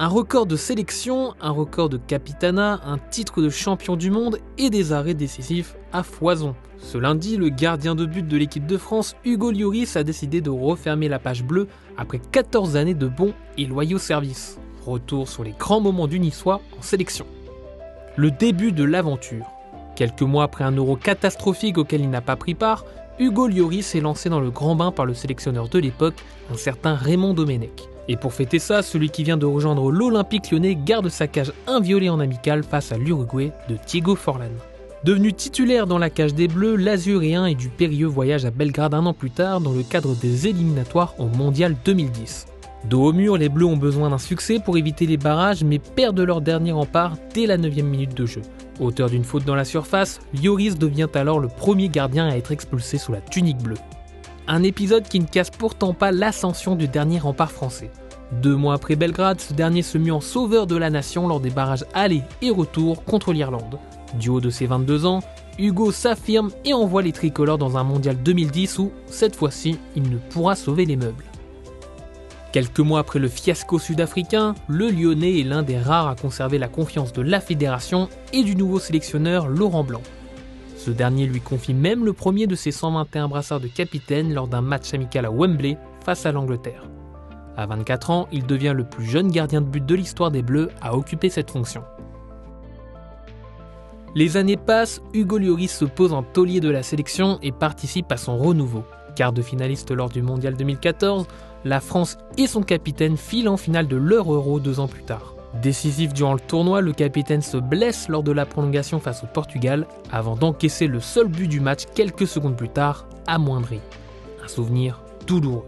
Un record de sélection, un record de capitanat, un titre de champion du monde et des arrêts décisifs à foison. Ce lundi, le gardien de but de l'équipe de France, Hugo Lloris, a décidé de refermer la page bleue après 14 années de bons et loyaux services. Retour sur les grands moments du Niçois en sélection. Le début de l'aventure. Quelques mois après un Euro catastrophique auquel il n'a pas pris part, Hugo Lloris est lancé dans le grand bain par le sélectionneur de l'époque, un certain Raymond Domenech. Et pour fêter ça, celui qui vient de rejoindre l'Olympique lyonnais garde sa cage inviolée en amical face à l'Uruguay de Diego Forlán. Devenu titulaire dans la cage des Bleus, l'Azuréen est du périlleux voyage à Belgrade un an plus tard dans le cadre des éliminatoires au Mondial 2010. Dos au mur, les Bleus ont besoin d'un succès pour éviter les barrages mais perdent leur dernier rempart dès la 9e minute de jeu. Auteur d'une faute dans la surface, Lloris devient alors le premier gardien à être expulsé sous la tunique bleue. Un épisode qui ne casse pourtant pas l'ascension du dernier rempart français. 2 mois après Belgrade, ce dernier se mue en sauveur de la nation lors des barrages aller et retour contre l'Irlande. Du haut de ses 22 ans, Hugo s'affirme et envoie les tricolores dans un mondial 2010 où, cette fois-ci, il ne pourra sauver les meubles. Quelques mois après le fiasco sud-africain, le Lyonnais est l'un des rares à conserver la confiance de la fédération et du nouveau sélectionneur Laurent Blanc. Ce dernier lui confie même le premier de ses 121 brassards de capitaine lors d'un match amical à Wembley face à l'Angleterre. À 24 ans, il devient le plus jeune gardien de but de l'histoire des Bleus à occuper cette fonction. Les années passent, Hugo Lloris se pose en taulier de la sélection et participe à son renouveau. Quart de finaliste lors du Mondial 2014, la France et son capitaine filent en finale de leur Euro 2 ans plus tard. Décisif durant le tournoi, le capitaine se blesse lors de la prolongation face au Portugal avant d'encaisser le seul but du match quelques secondes plus tard, amoindri. Un souvenir douloureux.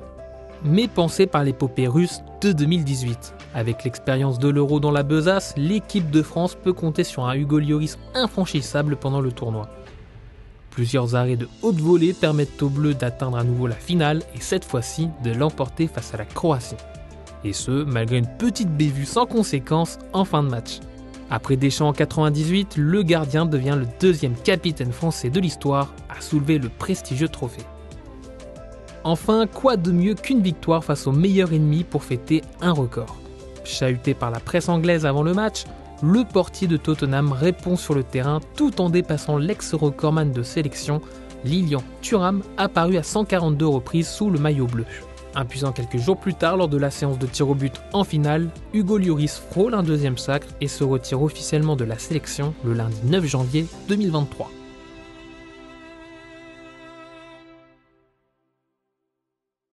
Mais pensé par l'épopée russe de 2018. Avec l'expérience de l'Euro dans la besace, l'équipe de France peut compter sur un Hugo Lloris infranchissable pendant le tournoi. Plusieurs arrêts de haute volée permettent aux Bleus d'atteindre à nouveau la finale et cette fois-ci de l'emporter face à la Croatie. Et ce, malgré une petite bévue sans conséquence en fin de match. Après Deschamps en 98, le gardien devient le deuxième capitaine français de l'histoire à soulever le prestigieux trophée. Enfin, quoi de mieux qu'une victoire face au meilleur ennemi pour fêter un record ? Chahuté par la presse anglaise avant le match, le portier de Tottenham répond sur le terrain tout en dépassant l'ex-recordman de sélection, Lilian Thuram, apparu à 142 reprises sous le maillot bleu. Impuissant quelques jours plus tard lors de la séance de tir au but en finale, Hugo Lloris frôle un deuxième sacre et se retire officiellement de la sélection le lundi 9 janvier 2023.